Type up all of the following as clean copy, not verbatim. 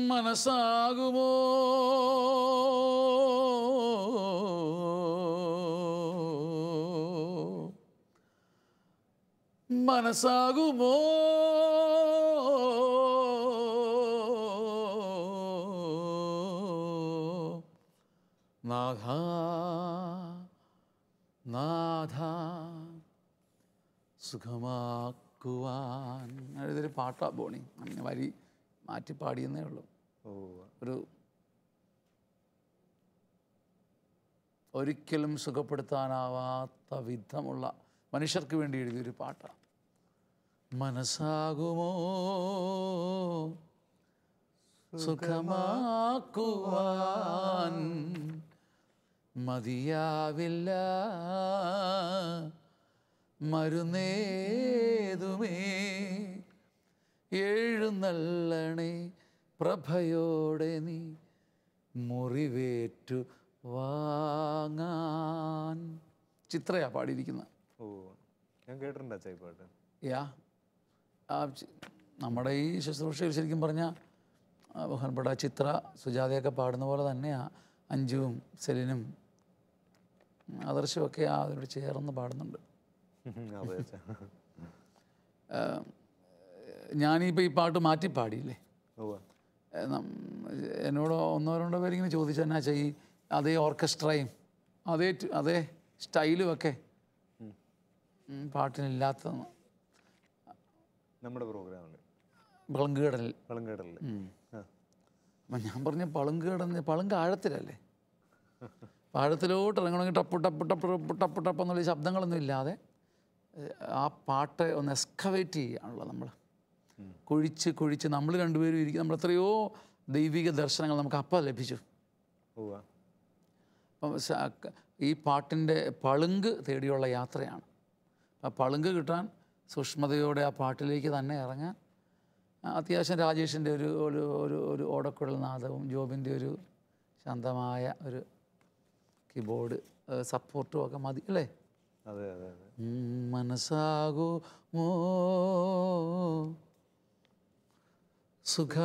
മനസ്സാകുമോ മനസ്സാകുമോ നാഥ നാഥ സുഖമാക്കുവാൻ. ഇതൊരു പാട്ടാ ബോണി, അങ്ങനെ വരി മാറ്റി പാടിയെന്നേ ഉള്ളൂ. ഒരിക്കലും സുഖപ്പെടുത്താനാവാത്ത വിധമുള്ള മനുഷ്യർക്ക് വേണ്ടി എഴുതിയൊരു പാട്ടാണ്. മനസ്സാകുമോ സുഖമാക്കുവാൻ, മതിയാവില്ല മരുന്നേതുമേ, എഴുന്നള്ളണേ പ്രഭയോടെ നീ മുറിവേറ്റു വാങ്ങാൻ. ചിത്രയാ പാടിയിരിക്കുന്നത്. ഞാൻ കേട്ടിട്ടുണ്ട് പാട്ട്. യാ, നമ്മുടെ ഈ ശുശ്രൂഷയിൽ ശരിക്കും പറഞ്ഞാൽ ബഹുമാനപ്പെട്ട ചിത്ര സുജാതയൊക്കെ പാടുന്ന പോലെ തന്നെയാണ് അഞ്ജുവും സെലിനും ആദർശമൊക്കെ അതിനോട് ചേർന്ന് പാടുന്നുണ്ട്. ഞാനിപ്പോൾ ഈ പാട്ട് മാറ്റി പാടിയില്ലേ, എന്നോട് ഒന്നോ രണ്ടോ പേരിങ്ങനെ ചോദിച്ചു എന്നാ ചെയ്യും, അതേ ഓർക്കസ്ട്രയും അതേ സ്റ്റൈലും ഒക്കെ പാട്ടിനില്ലാത്തതെന്ന്. നമ്മുടെ പ്രോഗ്രാമിൽ പളുങ്കുകടലിൽ അപ്പം ഞാൻ പറഞ്ഞ പളുങ്ക് ആഴത്തിലല്ലേ, ആഴത്തിലോട്ട് ഇറങ്ങണമെങ്കിൽ ടപ്പ് ടപ്പ് ടപ്പ് ടപ്പ് ടപ്പ് എന്നുള്ള ശബ്ദങ്ങളൊന്നും ഇല്ലാതെ ആ പാട്ട് ഒന്ന് എക്സ്കവേറ്റ് ചെയ്യുകയാണല്ലോ. നമ്മൾ കുഴിച്ച് നമ്മൾ രണ്ടുപേരും ഇരിക്കും. നമ്മൾ എത്രയോ ദൈവിക ദർശനങ്ങൾ നമുക്ക് അപ്പം ലഭിച്ചു. അപ്പം ഈ പാട്ടിൻ്റെ പളുങ്ക് തേടിയുള്ള യാത്രയാണ്. ആ പളുങ്ക് കിട്ടാൻ സൂക്ഷ്മതയോടെ ആ പാട്ടിലേക്ക് തന്നെ ഇറങ്ങാൻ അത്യാവശ്യം രാജേഷിൻ്റെ ഒരു ഒരു ഒരു ഒരു ഓടക്കുഴൽ നാദവും ജോബിൻ്റെ ഒരു ശാന്തമായ ഒരു കീബോർഡ് സപ്പോർട്ടും ഒക്കെ മതി അല്ലേ? മനസ്സാകുമോ സുഖമാക്കുവാൻ,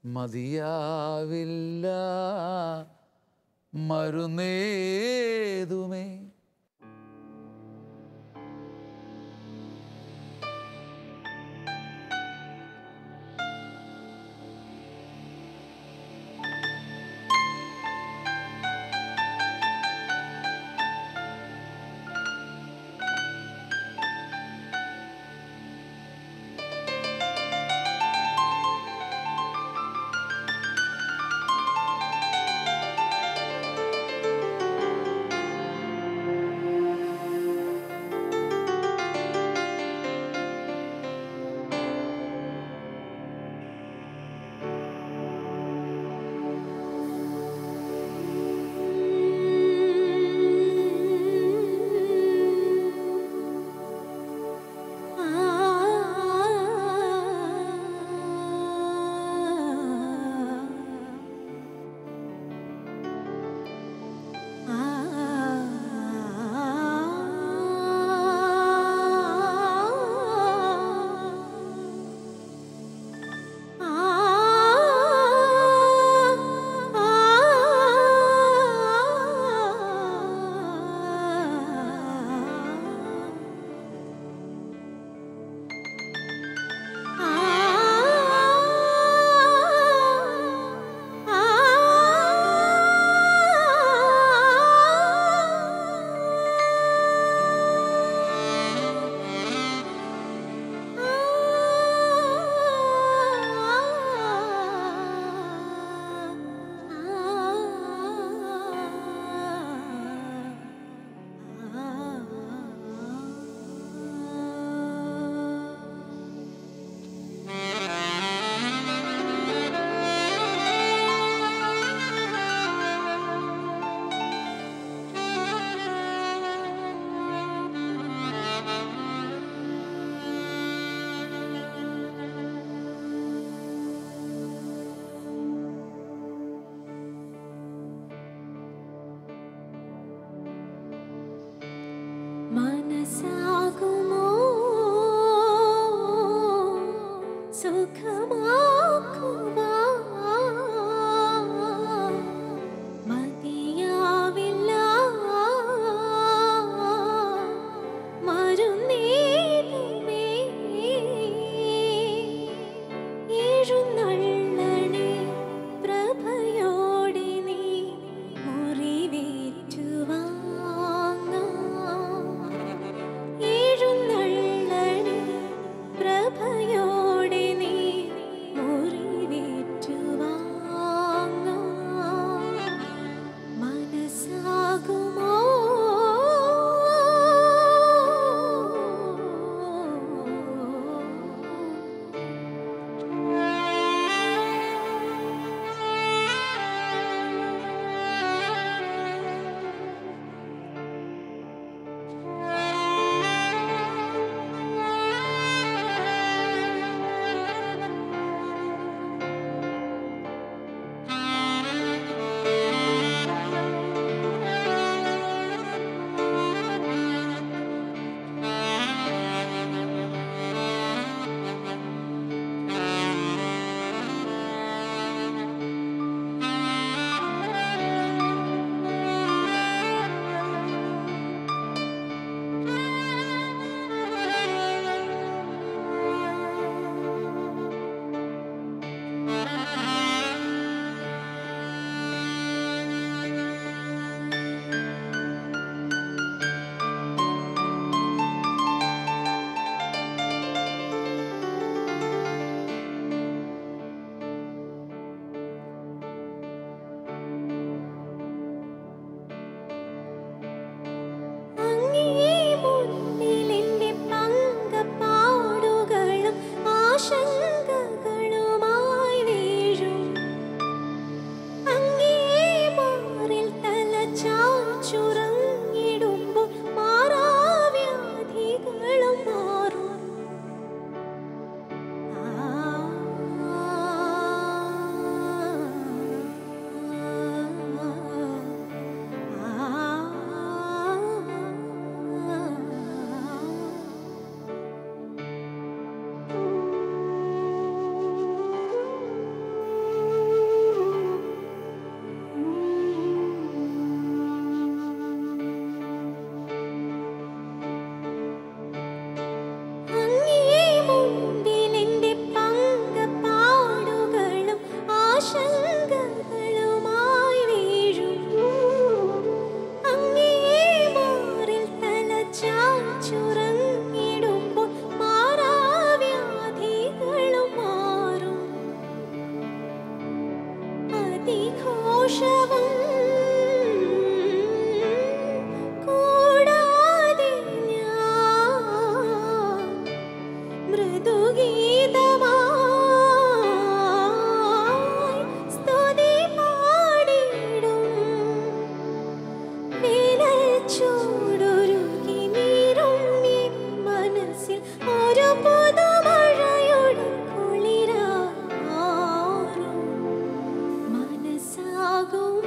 മതിയാവില്ല മരുന്നേതുമേ. മനസ്സാകും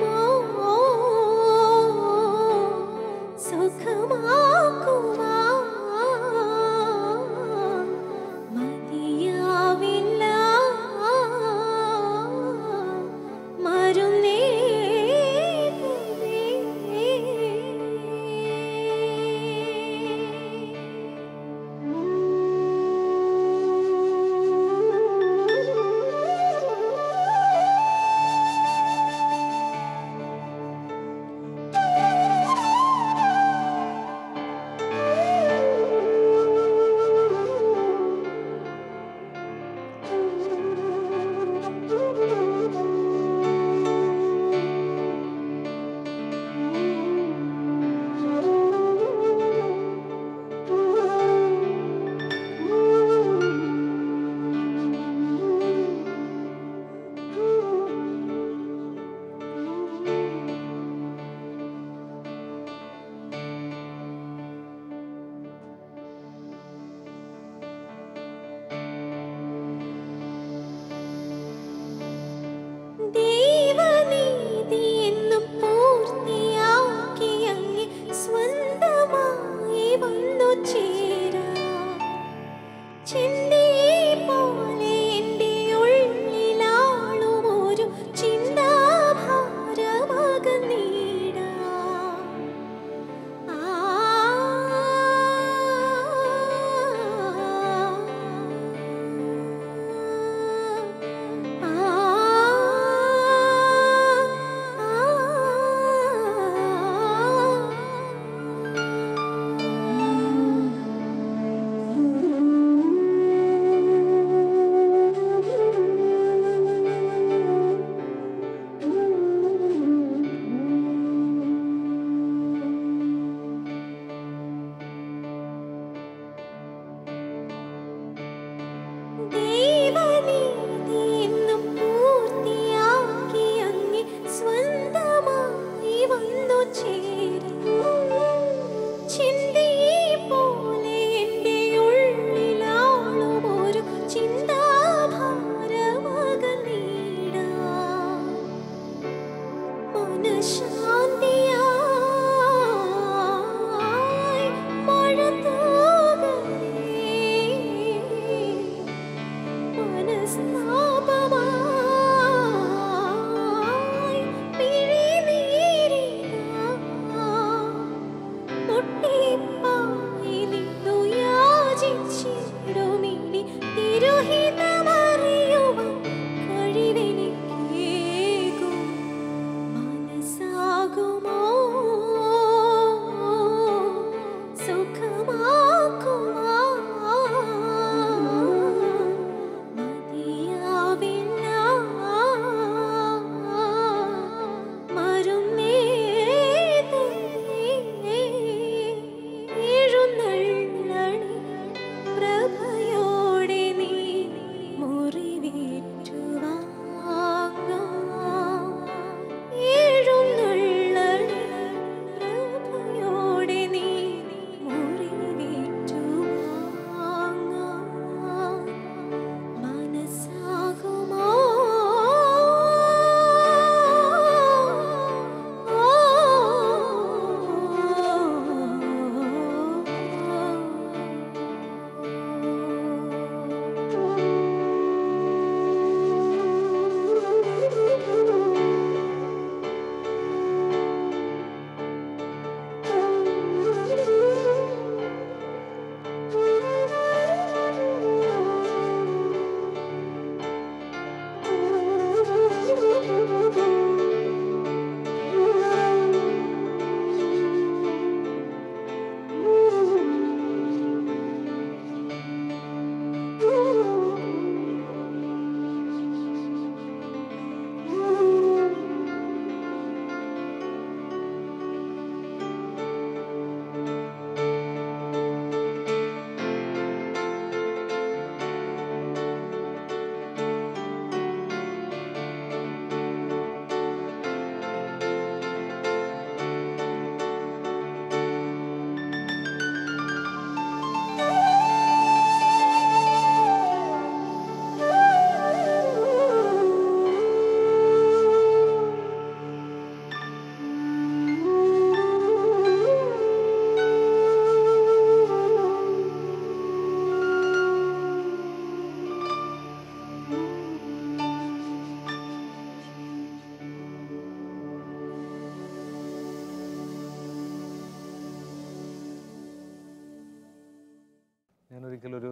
ഞാനൊരിക്കലൊരു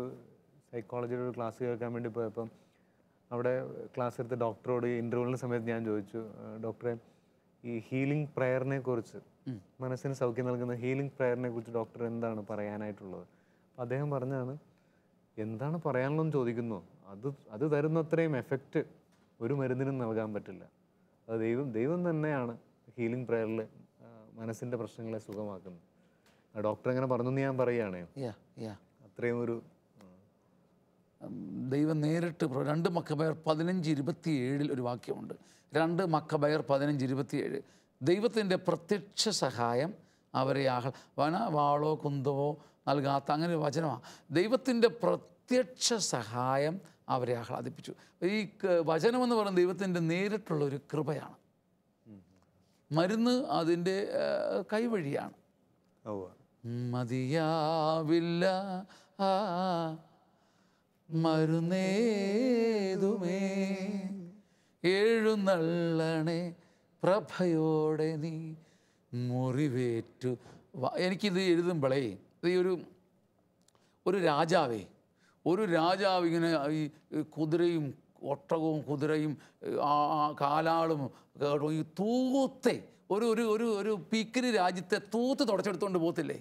സൈക്കോളജിയുടെ ഒരു ക്ലാസ് കേൾക്കാൻ വേണ്ടി പോയപ്പം അവിടെ ക്ലാസ് എടുത്ത ഡോക്ടറോട് ഇൻ്റർവ്യൂവിൻ്റെ സമയത്ത് ഞാൻ ചോദിച്ചു, ഡോക്ടറെ ഈ ഹീലിംഗ് പ്രയറിനെ കുറിച്ച്, മനസ്സിന് സൗഖ്യം നൽകുന്ന ഹീലിംഗ് പ്രയറിനെ കുറിച്ച് ഡോക്ടർ എന്താണ് പറയാനായിട്ടുള്ളത്? അപ്പോൾ അദ്ദേഹം പറഞ്ഞാണ്, എന്താണ് പറയാനുള്ളതെന്ന് ചോദിക്കുന്നു, അത് തരുന്നത്രയും എഫക്റ്റ് ഒരു മരുന്നിനും നൽകാൻ പറ്റില്ല. അത് ദൈവം തന്നെയാണ് ഹീലിംഗ് പ്രയറിൽ മനസ്സിൻ്റെ പ്രശ്നങ്ങളെ സുഖമാക്കുന്നത്. ഡോക്ടർ എങ്ങനെ പറഞ്ഞു ഞാൻ പറയുകയാണേ, അത്രയും ഒരു ദൈവം നേരിട്ട് 2 മക്കബയർ 15:27 ഒരു വാക്യമുണ്ട്. 2 മക്കബയർ 15:27 ദൈവത്തിൻ്റെ പ്രത്യക്ഷ സഹായം അവരെ വാളോ കുന്തവോ നൽകാത്ത അങ്ങനെ ഒരു വചനമാണ്. ദൈവത്തിൻ്റെ പ്രത്യക്ഷ സഹായം അവരെ ആഹ്ലാദിപ്പിച്ചു. ഈ വചനമെന്ന് പറയുന്നത് ദൈവത്തിൻ്റെ നേരിട്ടുള്ളൊരു കൃപയാണ്. മരുന്ന് അതിൻ്റെ കൈവഴിയാണ്. മതിയാവില്ല മരുന്നേതുമേ എഴുന്നള്ളണേ പ്രഭയോടെ നീ മുറിവേറ്റു. എനിക്കിത് എഴുതുമ്പോഴേ ഈ ഒരു രാജാവ് ഇങ്ങനെ ഈ കുതിരയും ഒട്ടകവും കുതിരയും കാലാളും ഈ തൂത്തെ ഒരു പീക്കിരി രാജ്യത്തെ തൂത്ത് തുടച്ചെടുത്തുകൊണ്ട് പോകത്തില്ലേ?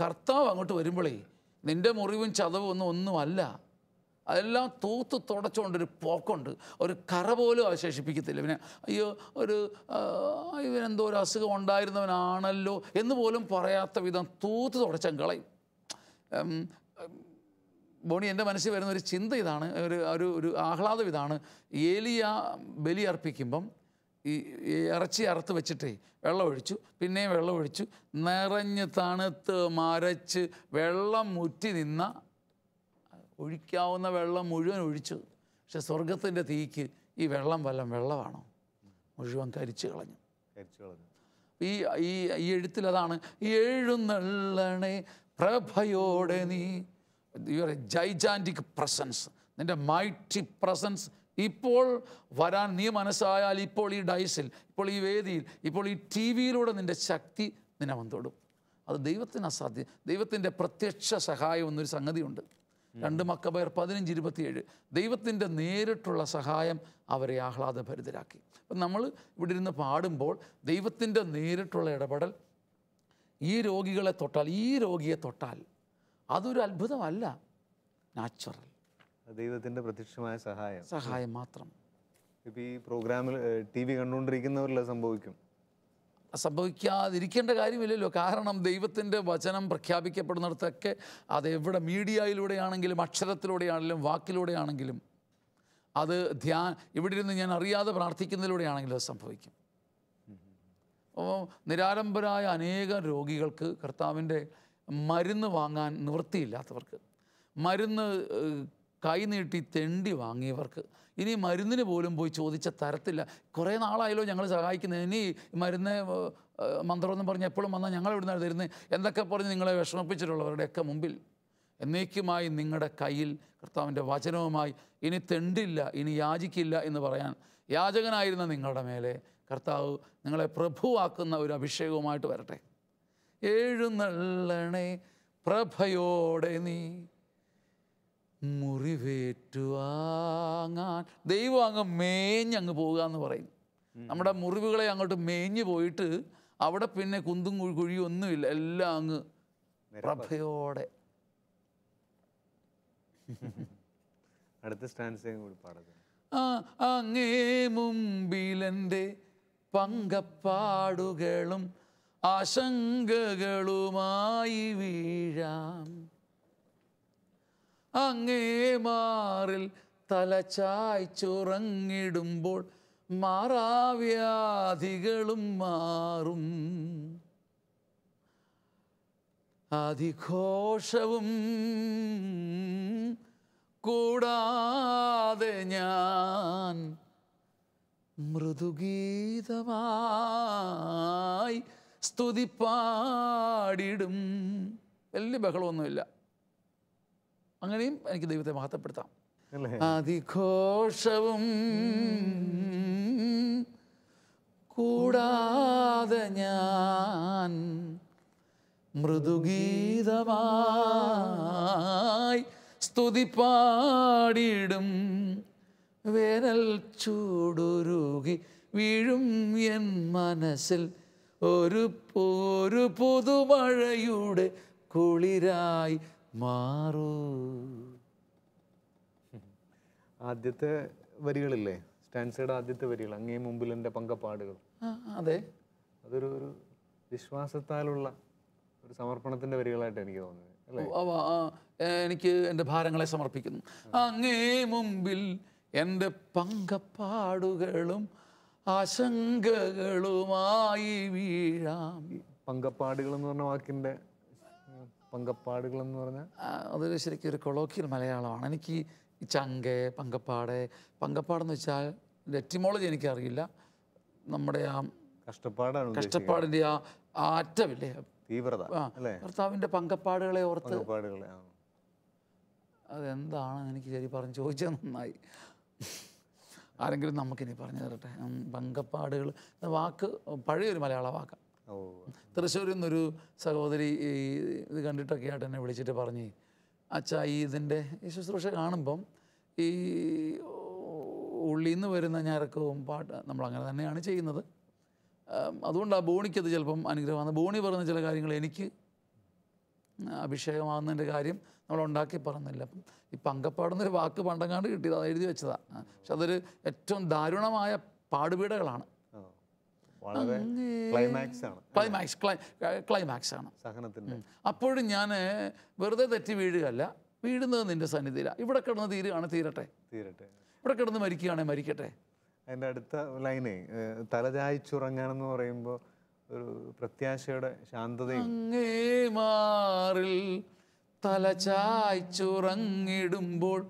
കർത്താവ് അങ്ങോട്ട് വരുമ്പോഴേ നിൻ്റെ മുറിവും ചതവും ഒന്നുമല്ല, അതെല്ലാം തൂത്ത് തുടച്ചുകൊണ്ടൊരു പോക്കുണ്ട്. ഒരു കറ പോലും അവശേഷിപ്പിക്കത്തില്ല. പിന്നെ അയ്യോ ഇവനെന്തോ ഒരു അസുഖം ഉണ്ടായിരുന്നവനാണല്ലോ എന്ന് പോലും പറയാത്ത വിധം തൂത്ത് തുടച്ചം കളയും. ബോണി, എൻ്റെ മനസ്സിൽ വരുന്ന ഒരു ചിന്ത ഇതാണ്, ഒരു ആഹ്ലാദം ഇതാണ്. ഏലിയ ബലി അർപ്പിക്കുമ്പം ഈ ഇറച്ചി അറുത്ത് വെച്ചിട്ടേ വെള്ളം ഒഴിച്ചു, പിന്നെയും വെള്ളം ഒഴിച്ചു, നിറഞ്ഞ് തണുത്ത് മരച്ച് വെള്ളം മുറ്റി നിന്ന ഒഴിക്കാവുന്ന വെള്ളം മുഴുവൻ ഒഴിച്ചു. പക്ഷെ സ്വർഗത്തിൻ്റെ തീക്ക് ഈ വെള്ളമാണോ? മുഴുവൻ കരിച്ചു കളഞ്ഞു. ഈ എഴുത്തിലതാണ്, എഴുന്നള്ളണേ പ്രഭയോടെ നീ, യുവർ എ ജൈജാൻറ്റിക് പ്രസൻസ്. നിൻ്റെ മൈറ്റി പ്രസൻസ് ഇപ്പോൾ വരാൻ നീ മനസ്സായാൽ ഇപ്പോൾ ഈ ഡൈസിൽ, ഇപ്പോൾ ഈ വേദിയിൽ, ഇപ്പോൾ ഈ ടി വിയിലൂടെ നിൻ്റെ ശക്തി നിന്നെ വന്നോടും. അത് ദൈവത്തിന് അസാധ്യം. ദൈവത്തിൻ്റെ പ്രത്യക്ഷ സഹായം എന്നൊരു സംഗതിയുണ്ട്. 2 മക്കബയർ 15:27. ദൈവത്തിൻ്റെ നേരിട്ടുള്ള സഹായം അവരെ ആഹ്ലാദഭരിതരാക്കി. അപ്പം നമ്മൾ ഇവിടെ ഇരുന്ന് പാടുമ്പോൾ ദൈവത്തിൻ്റെ നേരിട്ടുള്ള ഇടപെടൽ ഈ രോഗികളെ തൊട്ടാൽ, ഈ രോഗിയെ തൊട്ടാൽ അതൊരു അത്ഭുതമല്ല, നാച്ചുറൽ ദൈവത്തിൻ്റെ പ്രത്യക്ഷമായ സഹായം മാത്രം. ഇപ്പം ഈ പ്രോഗ്രാമിൽ TV കണ്ടുകൊണ്ടിരിക്കുന്നവരിൽ സംഭവിക്കാതിരിക്കേണ്ട കാര്യമില്ലല്ലോ. കാരണം ദൈവത്തിൻ്റെ വചനം പ്രഖ്യാപിക്കപ്പെടുന്നിടത്തൊക്കെ അതെവിടെ മീഡിയയിലൂടെയാണെങ്കിലും അക്ഷരത്തിലൂടെയാണെങ്കിലും വാക്കിലൂടെയാണെങ്കിലും അത് ഇവിടെ ഇരുന്ന് ഞാൻ അറിയാതെ പ്രാർത്ഥിക്കുന്നതിലൂടെയാണെങ്കിലും അത് സംഭവിക്കും. അപ്പോൾ നിരാലംബരായ അനേകം രോഗികൾക്ക് കർത്താവിൻ്റെ മരുന്ന് വാങ്ങാൻ നിവൃത്തിയില്ലാത്തവർക്ക്, മരുന്ന് കൈനീട്ടി തെണ്ടി വാങ്ങിയവർക്ക്, ഇനി മരുന്നിന് പോലും പോയി ചോദിച്ച തരത്തില്ല. കുറേ നാളായല്ലോ ഞങ്ങൾ സഹായിക്കുന്നത്, ഇനി മരുന്ന് മന്ത്രമെന്ന് പറഞ്ഞ് എപ്പോഴും വന്നാൽ ഞങ്ങൾ ഇവിടുന്ന് തരുന്നത് എന്തൊക്കെ പറഞ്ഞ് നിങ്ങളെ വിഷമിപ്പിച്ചിട്ടുള്ളവരുടെയൊക്കെ മുമ്പിൽ എന്നേക്കുമായി നിങ്ങളുടെ കയ്യിൽ കർത്താവിൻ്റെ വചനവുമായി ഇനി തെണ്ടില്ല, ഇനി യാചിക്കില്ല എന്ന് പറയാൻ യാചകനായിരുന്ന നിങ്ങളുടെ മേലെ കർത്താവ് നിങ്ങളെ പ്രഭുവാക്കുന്ന ഒരു അഭിഷേകവുമായിട്ട് വരട്ടെ. എഴുന്നള്ളണേ പ്രഭയോടെ നീ മുറിവേറ്റുവാങ്ങാൻ. ദൈവം അങ്ങ് മേഞ്ഞങ്ങ് പോകുക എന്ന് പറയും. നമ്മുടെ മുറിവുകളെ അങ്ങോട്ട് മേഞ്ഞു പോയിട്ട് അവിടെ പിന്നെ കുന്തും കുഴിയും ഒന്നുമില്ല, എല്ലാം അങ്ങ് പ്രഭയോടെ. അടുത്ത സ്റ്റാൻസയും കൂടി പാടുക. അങ്ങേ മുമ്പിലെൻ്റെ പങ്കപ്പാടുകളും ആശങ്കകളുമായി വീഴാം, അങ്ങേ മാറിൽ തലചായ്ച്ചുറങ്ങിടുമ്പോൾ മാറാവ്യാധികളും മാറും, അതിഘോഷവും കൂടാതെ ഞാൻ മൃദുഗീതമായി സ്തുതിപ്പാടിടും. വലിയ ബഹളമൊന്നുമില്ല, അങ്ങനെയും എനിക്ക് ദൈവത്തെ മഹത്വപ്പെടുത്താം. അതിഘോഷവും കൂടാതെ ഞാൻ മൃദുഗീതമായി സ്തുതിപ്പാടിടും, വേനൽ ചൂടുരുകി വീഴും എൻ മനസ്സിൽ ഒരു പുതുമഴയുടെ കുളിരായി മാറൂ. ആദ്യത്തെ വരികളില്ലേ, സ്റ്റാൻസയുടെ ആദ്യത്തെ വരികൾ, അങ്ങേ മുമ്പിൽ എൻ്റെ പങ്കപ്പാടുകൾ. അതെ, അതൊരു വിശ്വാസത്താലുള്ള ഒരു സമർപ്പണത്തിൻ്റെ വരികളായിട്ട് എനിക്ക് തോന്നുന്നത്. എനിക്ക് എൻ്റെ ഭാരങ്ങളെ സമർപ്പിക്കുന്നു. അങ്ങേ മുമ്പിൽ എൻ്റെ പങ്കപ്പാടുകളും ആശങ്കകളുമായി വീഴാം. പങ്കപ്പാടുകൾ എന്ന് പറഞ്ഞ വാക്കിൻ്റെ പങ്കപ്പാടുകൾ എന്ന് പറഞ്ഞാൽ അതൊരു ശരിക്കും ഒരു കൊളോക്കിയൽ മലയാളമാണ്. എനിക്ക് ഈ ചങ്ക്, പങ്കപ്പാടെന്ന് വെച്ചാൽ എറ്റിമോളജി എനിക്കറിയില്ല. നമ്മുടെ ആ കഷ്ടപ്പാടിൻ്റെ ആ അറ്റമില്ലേ, തീവ്രത, കർത്താവിൻ്റെ പങ്കപ്പാടുകളെ ഓർത്ത് അതെന്താണെന്ന് എനിക്ക് ശരി പറഞ്ഞ് ചോദിച്ചാൽ നന്നായി. ആരെങ്കിലും നമുക്കിനി പറഞ്ഞു തരട്ടെ. പങ്കപ്പാടുകൾ വാക്ക് പഴയൊരു മലയാള വാക്കാണ്. തൃശ്ശൂരിൽ നിന്നൊരു സഹോദരി ഇത് കണ്ടിട്ടൊക്കെ ആയിട്ട് എന്നെ വിളിച്ചിട്ട് പറഞ്ഞ്, അച്ഛാ ഇതിൻ്റെ ഈ ശുശ്രൂഷ കാണുമ്പം ഈ ഉള്ളിൽ നിന്ന് വരുന്ന ഞരക്കവും പാട്ട് നമ്മളങ്ങനെ തന്നെയാണ് ചെയ്യുന്നത്. അതുകൊണ്ടാണ് ബോണിക്കത് ചിലപ്പം അനുഗ്രഹമാണ്. ബോണി പറയുന്ന ചില കാര്യങ്ങൾ എനിക്ക് അഭിഷേകമാകുന്നതിൻ്റെ കാര്യം നമ്മളുണ്ടാക്കി പറഞ്ഞില്ല. അപ്പം ഈ പങ്കപ്പാടുന്നൊരു വാക്ക് പണ്ടങ്ങാണ്ട് കിട്ടിയത്, അത് എഴുതി വെച്ചതാണ്. പക്ഷെ അതൊരു ഏറ്റവും ദാരുണമായ പാടുപീടകളാണ്. ക്ലൈമാക്സ് ആണ് സഹനത്തിൻ്റെ. അപ്പോഴും ഞാൻ വെറുതെ തെറ്റി വീഴുകയല്ല, വീഴുന്നത് നിൻ്റെ സന്നിധിയിലാണ്. ഇവിടെ കിടന്ന് തീരട്ടെ, ഇവിടെ കിടന്ന് മരിക്കുകയാണെങ്കിൽ മരിക്കട്ടെ. അതിൻ്റെ അടുത്ത ലൈനേ തലചായ്ച്ചുറങ്ങാനെന്ന് പറയുമ്പോൾ ഒരു പ്രത്യാശയുടെ ശാന്തതയും. അങ്ങേ മാറിൽ തലചായ്ച്ചുറങ്ങിടുമ്പോൾ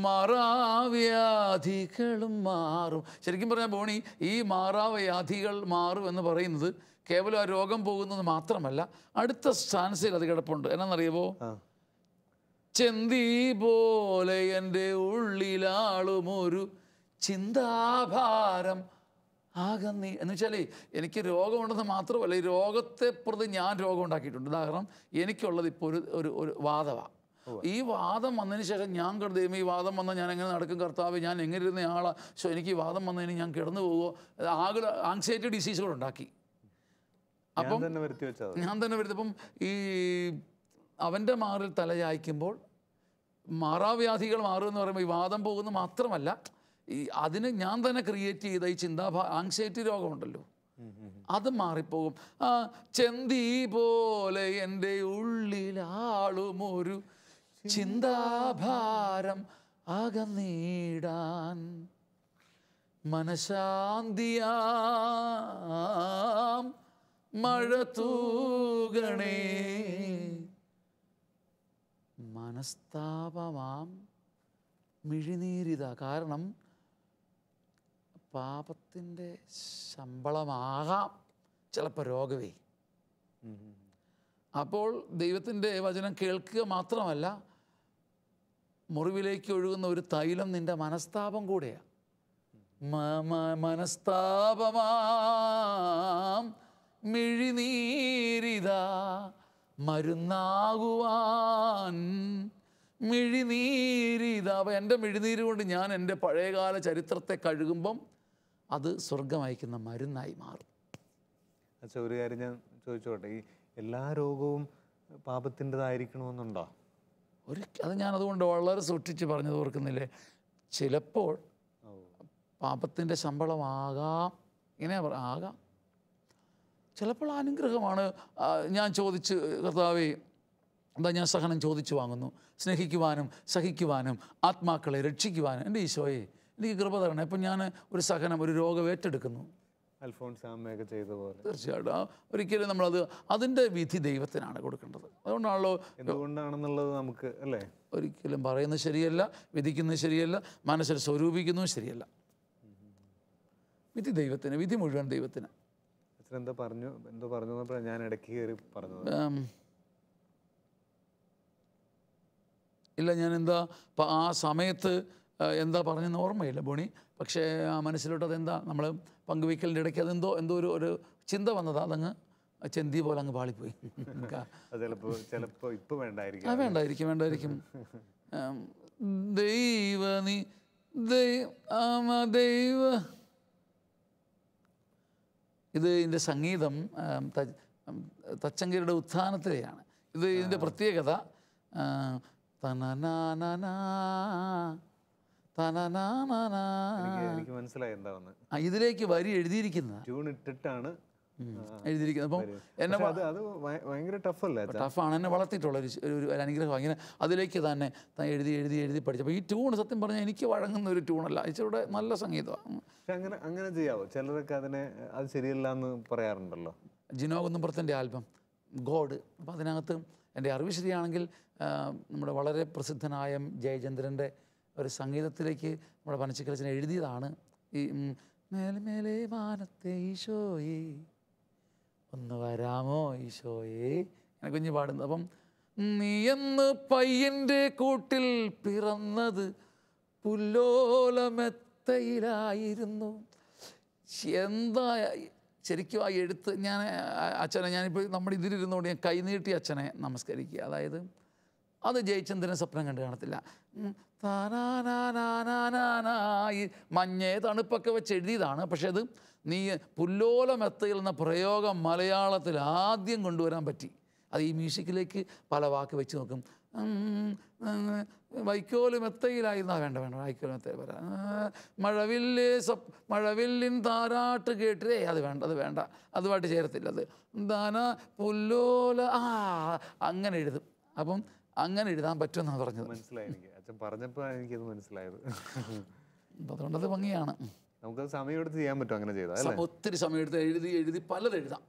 മാറാവ്യാധികളും മാറും. ശരിക്കും പറഞ്ഞാൽ ബോണി, ഈ മാറാവ്യാധികൾ മാറും എന്ന് പറയുന്നത് കേവലം ആ രോഗം പോകുന്നത് മാത്രമല്ല, അടുത്ത സ്റ്റാൻസിൽ അത് കിടപ്പുണ്ട്. എന്നാണെന്നറിയുമോ? ചെന്തി പോലെ എൻ്റെ ഉള്ളിലാളുമൊരു ചിന്താഭാരം ആകന്നീ എന്ന് വെച്ചാലേ എനിക്ക് രോഗമുണ്ടെന്ന് മാത്രമല്ല, ഈ രോഗത്തെ പ്രതി ഞാൻ രോഗം ഉണ്ടാക്കിയിട്ടുണ്ട്. ഉദാഹരണം, എനിക്കുള്ളത് ഇപ്പോൾ ഒരു വാദമാണ്. ഈ വാദം വന്നതിന് ശേഷം ഞാൻ ദൈവമേ, ഈ വാദം വന്നാൽ ഞാൻ എങ്ങനെ നടക്കും കർത്താവ്, ഞാൻ എങ്ങനെ ഇരുന്ന ആളാണ്, സോ എനിക്ക് ഈ വാദം വന്നതിന് ഞാൻ കിടന്നു പോകുമോ, ആങ്സൈറ്റി ഡിസീസുകൾ ഉണ്ടാക്കി. അപ്പം ഞാൻ തന്നെ വരുത്തപ്പം ഈ അവൻ്റെ മാറിൽ തലചായ്ക്കുമ്പോൾ മാറാവ്യാധികൾ മാറുമെന്ന് പറയുമ്പോൾ ഈ വാദം പോകുന്നത് മാത്രമല്ല, ഈ അതിന് ഞാൻ തന്നെ ക്രിയേറ്റ് ചെയ്ത ഈ ആങ്സൈറ്റി രോഗമുണ്ടല്ലോ, അത് മാറിപ്പോകും. ചെന്തി പോലെ എൻ്റെ ഉള്ളിലാളുമൊരു ചിന്താഭാരം അകന്നീടാൻ മനഃശാന്തിയാം മഴ തൂകണേ, മനസ്താപമാം മിഴിനീരിത. കാരണം പാപത്തിൻ്റെ ശമ്പളമാകാം ചിലപ്പോൾ രോഗമേ. അപ്പോൾ ദൈവത്തിൻ്റെ വചനം കേൾക്കുക മാത്രമല്ല, മുറിവിലേക്ക് ഒഴുകുന്ന ഒരു തൈലം നിൻ്റെ മനസ്താപം കൂടെയാണ്. മനസ്താപമാം മിഴിനീരിത മരുന്നാകുവാൻ മിഴിനീരിത. അപ്പോൾ എൻ്റെ മിഴിനീര് കൊണ്ട് ഞാൻ എൻ്റെ പഴയകാല ചരിത്രത്തെ കഴുകുമ്പം അത് സ്വർഗം അയക്കുന്ന മരുന്നായി മാറും. അച്ഛാ, ഒരു കാര്യം ഞാൻ ചോദിച്ചോട്ടെ, ഈ എല്ലാ രോഗവും പാപത്തിൻ്റെതായിരിക്കണമെന്നുണ്ടോ? അത് ഞാനതുകൊണ്ട് വളരെ സൂക്ഷിച്ച് പറഞ്ഞത് ഓർക്കുന്നില്ലേ, ചിലപ്പോൾ പാപത്തിൻ്റെ ശമ്പളമാകാം, ഇങ്ങനെ ആകാം. ചിലപ്പോൾ അനുഗ്രഹമാണ്. ഞാൻ ചോദിച്ച് കർത്താവേ, എന്താ ഞാൻ സഹനം ചോദിച്ചു വാങ്ങുന്നു, സ്നേഹിക്കുവാനും സഹിക്കുവാനും ആത്മാക്കളെ രക്ഷിക്കുവാനും എൻ്റെ ഈശോയെ എനിക്ക് കൃപ തരണം. ഇപ്പം ഞാൻ ഒരു സഹനം, ഒരു രോഗം ഏറ്റെടുക്കുന്നു, അൽഫോൻസാമ്മയൊക്കെ ചെയ്ത പോലെ. തീർച്ചയായിട്ടും ഒരിക്കലും നമ്മളത് അതിൻ്റെ വിധി ദൈവത്തിനാണ് കൊടുക്കേണ്ടത്. അതുകൊണ്ടാണല്ലോ, എന്തുകൊണ്ടാണെന്നുള്ളത് നമുക്ക് അല്ലേ ഒരിക്കലും പറയുന്നത് ശരിയല്ല, വിധിക്കുന്നത് ശരിയല്ല, മനസ്സിൽ സ്വരൂപിക്കുന്നതും ശരിയല്ല. വിധി ദൈവത്തിന്, വിധി മുഴുവൻ ദൈവത്തിന്. എന്തോ പറഞ്ഞു ഞാൻ ഇടയ്ക്ക് കയറി പറഞ്ഞത്. ഇല്ല, ഞാൻ എന്താ ആ സമയത്ത് എന്താ പറഞ്ഞെന്ന് ഓർമ്മയില്ല ബോണി. പക്ഷേ ആ മനസ്സിലോട്ട് അതെന്താ നമ്മൾ പങ്കുവയ്ക്കലിൻ്റെ ഇടയ്ക്ക് അതെന്തോ ഒരു ചിന്ത വന്നത്, അതങ്ങ് ചെന്തി പോലെ അങ്ങ് പാളിപ്പോയി. വേണ്ടായിരിക്കും. ഇത് ഇതിൻ്റെ സംഗീതം തച്ചങ്കരിയുടെ ഉത്ഥാനത്തിലെയാണ്. ഇതിൻ്റെ പ്രത്യേകത ഇതിലേക്ക് വരി എഴുതിയിരിക്കുന്നത് അപ്പം എന്നെ ടഫാണ്, എന്നെ വളർത്തിയിട്ടുള്ള ഒരു അനുഗ്രഹം. ഇങ്ങനെ അതിലേക്ക് തന്നെ എഴുതി പഠിച്ചപ്പോൾ ഈ ട്യൂൺ സത്യം പറഞ്ഞാൽ എനിക്ക് വഴങ്ങുന്ന ഒരു ട്യൂണല്ല, ഇച്ചിരി നല്ല സംഗീതമാണ്. അങ്ങനെ ചെയ്യാവോ? ചിലരൊക്കെ അതിനെ അത് ശരിയല്ല എന്ന് പറയാറുണ്ടല്ലോ. ജിനോ കുന്നുംപുറത്തിൻ്റെ ആൽബം ഗോഡ്, അപ്പം അതിനകത്ത് എൻ്റെ അറിവ് ശരിയാണെങ്കിൽ നമ്മുടെ വളരെ പ്രസിദ്ധനായ ജയചന്ദ്രൻ്റെ ഒരു സംഗീതത്തിലേക്ക് നമ്മുടെ പനച്ചിക്കലച്ചൻ എഴുതിയതാണ് ഈ മേലെ വാനത്തെ ഈശോയെ ഒന്ന് വരാമോ ഈശോയെ, അങ്ങനെ കുഞ്ഞു പാടുന്നത്. അപ്പം നീ എന്ന് പയ്യൻ്റെ കൂട്ടിൽ പിറന്നത് പുല്ലോലമെത്തയിലായിരുന്നു. എന്താ ശരിക്കും ആ എഴുത്ത്. ഞാനിപ്പോൾ നമ്മുടെ ഇതിലിരുന്നുകൊണ്ട് ഞാൻ കൈനീട്ടി അച്ഛനെ നമസ്കരിക്കുക. അതായത് അത് ജയചന്ദ്രൻ സ്വപ്നം കണ്ടു കാണത്തില്ല. ഈ മഞ്ഞേ തണുപ്പൊക്കെ വെച്ച് എഴുതിയതാണ്. പക്ഷേ അത് നീ പുല്ലോലമെത്തയിൽ എന്ന പ്രയോഗം മലയാളത്തിൽ ആദ്യം കൊണ്ടുവരാൻ പറ്റി. അത് ഈ മ്യൂസിക്കിലേക്ക് പല വാക്ക് വെച്ച് നോക്കും. വൈക്കോലുമെത്തയിലായിരുന്നാ വേണ്ട വൈക്കോലുമെത്തയിൽ വരാം. മഴവില്ലിൻ താരാട്ട് കേട്ടില്ലേ, അത് വേണ്ട, അതുമായിട്ട് ചേരത്തില്ല. അത് എന്താണ് പുല്ലോല, അങ്ങനെ എഴുതും. അപ്പം അങ്ങനെ എഴുതാൻ പറ്റുമെന്നാണ് പറഞ്ഞത്. മനസ്സിലായി എനിക്ക്, അച്ഛൻ പറഞ്ഞപ്പോൾ എനിക്കത് മനസ്സിലായത്. അതുകൊണ്ടത് ഭംഗിയാണ്. നമുക്കത് സമയമെടുത്ത് ചെയ്യാൻ പറ്റും അങ്ങനെ ചെയ്താൽ. ഒത്തിരി സമയമെടുത്ത് എഴുതി പലത് എഴുതാം.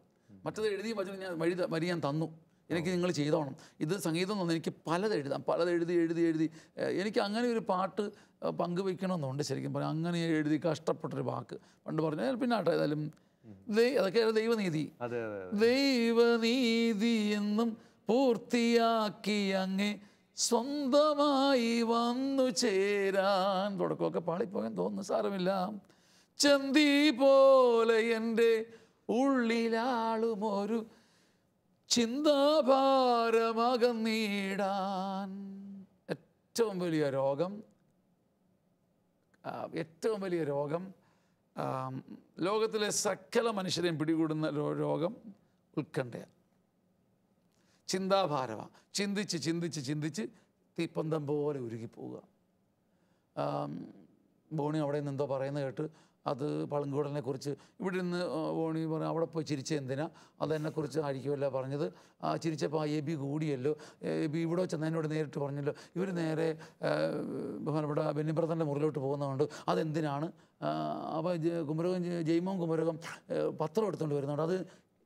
മറ്റത് എഴുതി വചനം ഞാൻ വരി ഞാൻ തന്നു, എനിക്ക് നിങ്ങൾ ചെയ്തോണം. ഇത് സംഗീതം തന്നു, എനിക്ക് പലത് എഴുതാം. പലത് എഴുതി എനിക്ക് അങ്ങനെ ഒരു പാട്ട് പങ്കുവയ്ക്കണമെന്നുണ്ട്. ശരിക്കും പറഞ്ഞാൽ അങ്ങനെ എഴുതി കഷ്ടപ്പെട്ടൊരു വാക്ക് പണ്ട് പറഞ്ഞാൽ പിന്നെ ആട്ടെ, ഏതായാലും അതൊക്കെ ദൈവനീതി. ദൈവനീതി എന്നും പൂർത്തിയാക്കി അങ്ങേ സ്വന്തമായി വന്നു ചേരാൻ. തുടക്കമൊക്കെ പാളിപ്പോകാൻ തോന്നുന്നു, സാരമില്ല. ചന്തി പോലെ എൻ്റെ ഉള്ളിലാളുമൊരു ചിന്താഭാരമകന്നിടാൻ. ഏറ്റവും വലിയ രോഗം ലോകത്തിലെ സകല മനുഷ്യരെയും പിടികൂടുന്ന രോഗം ഉത്കണ്ഠയാണ്, ചിന്താഭാരമാണ്. ചിന്തിച്ച് ചിന്തിച്ച് ചിന്തിച്ച് തീപ്പന്തം പോലെ ഉരുകിപ്പോവുക. ബോണി അവിടെ നിന്ന് എന്തോ പറയുന്നത് കേട്ട് അത് പളുങ്കുടലിനെ കുറിച്ച് ഇവിടെ നിന്ന് ബോണി പറഞ്ഞു, അവിടെ പോയി ചിരിച്ച എന്തിനാ, അതെന്നെക്കുറിച്ച് ആയിരിക്കുമല്ലോ പറഞ്ഞത്. ചിരിച്ചപ്പോൾ ആ എബി കൂടിയല്ലോ, എബി ഇവിടെ ചെന്ന് എന്നോട് നേരിട്ട് പറഞ്ഞല്ലോ, ഇവർ നേരെ ബഹുമാനപ്പെട്ട ബെന്നിബ്രദറിൻ്റെ മുറിലോട്ട് പോകുന്നതുകൊണ്ട് അതെന്തിനാണ്. അപ്പോൾ ജയ്മോൻ കുമരകം പത്രം എടുത്തുകൊണ്ട് വരുന്നുണ്ട്. അത്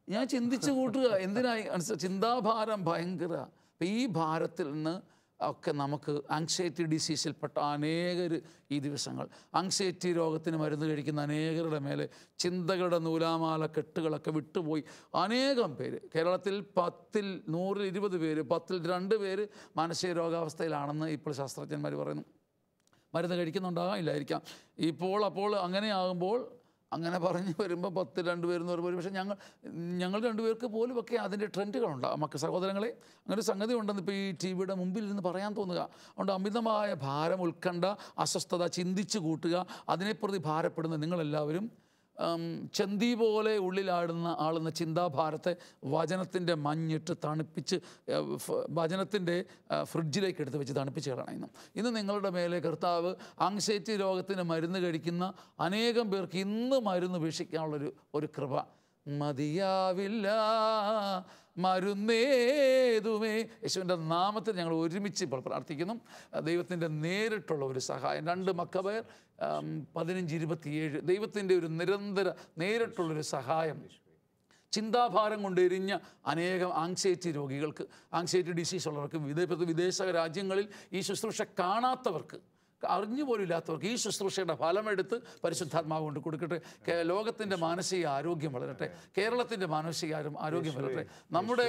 ഞാൻ ചിന്തിച്ച് കൂട്ടുക, എന്തിനായി ചിന്താഭാരം ഭയങ്കര. അപ്പം ഈ ഭാരത്തിൽ നിന്ന് ഒക്കെ നമുക്ക് ആങ്സൈറ്റി ഡിസീസിൽപ്പെട്ട അനേകർ ഈ ദിവസങ്ങൾ, ആങ്സൈറ്റി രോഗത്തിന് മരുന്ന് കഴിക്കുന്ന അനേകരുടെ മേലെ ചിന്തകളുടെ നൂലാമാല കെട്ടുകളൊക്കെ വിട്ടുപോയി അനേകം പേര്. കേരളത്തിൽ 10ൽ 100ൽ 20 പേര്, 10ൽ 2 പേര് മാനസിക രോഗാവസ്ഥയിലാണെന്ന് ഇപ്പോൾ ശാസ്ത്രജ്ഞന്മാർ പറയുന്നു. മരുന്ന് കഴിക്കുന്നുണ്ടാകാം, ഇല്ലായിരിക്കാം. അപ്പോൾ അങ്ങനെയാകുമ്പോൾ, അങ്ങനെ പറഞ്ഞു വരുമ്പോൾ 10 2 പേരെന്ന് പറയുമ്പോൾ, പക്ഷേ ഞങ്ങൾ 2 പേർക്ക് പോലും ഒക്കെ അതിൻ്റെ ട്രെൻഡുകളുണ്ടാകും. സഹോദരങ്ങളെ, അങ്ങനെ സംഗതി ഉണ്ടെന്ന് ഇപ്പോൾ ഈ TV-യുടെ മുമ്പിൽ ഇരുന്ന് പറയാൻ തോന്നുക. അതുകൊണ്ട് അമിതമായ ഭാരം, ഉത്കണ്ഠ, അസ്വസ്ഥത, ചിന്തിച്ച് കൂട്ടുക, അതിനെപ്രതി ഭാരപ്പെടുന്ന നിങ്ങളെല്ലാവരും ചന്തി പോലെ ആളുന്ന ചിന്താഭാരത്തെ വചനത്തിൻ്റെ മഞ്ഞിട്ട് തണുപ്പിച്ച്, വചനത്തിൻ്റെ ഫ്രിഡ്ജിലേക്ക് എടുത്ത് വെച്ച് തണുപ്പിച്ച് കളയണം. ഇന്ന് നിങ്ങളുടെ മേലെ കർത്താവ് ആങ്സൈറ്റി രോഗത്തിന് മരുന്ന് കഴിക്കുന്ന അനേകം പേർക്ക് ഇന്ന് മരുന്ന് ഉപേക്ഷിക്കാനുള്ളൊരു കൃപ. മതിയാവില്ല മരുന്നേതുമേ, യേശുവിൻ്റെ നാമത്തിൽ ഞങ്ങൾ ഒരുമിച്ച് ഇപ്പോൾ പ്രാർത്ഥിക്കുന്നു. ദൈവത്തിൻ്റെ നേരിട്ടുള്ള ഒരു സഹായം. 2 മക്കബയർ 15:27, ദൈവത്തിൻ്റെ ഒരു നിരന്തര നേരിട്ടുള്ളൊരു സഹായം. ചിന്താഭാരം കൊണ്ട് എരിഞ്ഞ അനേകം ആങ്സൈറ്റി രോഗികൾക്ക്, ആങ്സൈറ്റി ഡിസീസ് ഉള്ളവർക്ക്, വിദേശ രാജ്യങ്ങളിൽ ഈ ശുശ്രൂഷ കാണാത്തവർക്ക്, അറിഞ്ഞുപോലും ഇല്ലാത്തവർക്ക് ഈ ശുശ്രൂഷയുടെ ഫലമെടുത്ത് പരിശുദ്ധാത്മാവ് കൊണ്ട് കൊടുക്കട്ടെ. ലോകത്തിൻ്റെ മാനസിക ആരോഗ്യം വളരട്ടെ, കേരളത്തിൻ്റെ മാനസിക ആരോഗ്യം വളരട്ടെ. നമ്മുടെ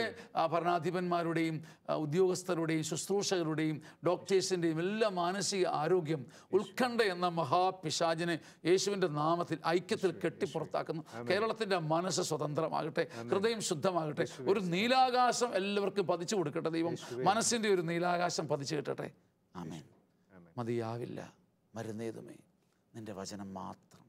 ഭരണാധിപന്മാരുടെയും ഉദ്യോഗസ്ഥരുടെയും ശുശ്രൂഷകരുടെയും ഡോക്ടേഴ്സിൻ്റെയും എല്ലാം മാനസിക ആരോഗ്യം ഉത്കണ്ഠ എന്ന മഹാപിശാചിനെ യേശുവിൻ്റെ നാമത്തിൽ ഐക്യത്തിൽ കെട്ടിപ്പുറത്താക്കുന്നു. കേരളത്തിൻ്റെ മനസ്സ് സ്വതന്ത്രമാകട്ടെ, ഹൃദയം ശുദ്ധമാകട്ടെ. ഒരു നീലാകാശം എല്ലാവർക്കും പതിച്ചു കൊടുക്കട്ടെ. ദൈവം മനസ്സിൻ്റെ ഒരു നീലാകാശം പതിച്ചു കിട്ടട്ടെ. ആമേൻ. മതിയാവില്ല മരുന്നേതുമേ, നിൻ്റെ വചനം മാത്രം.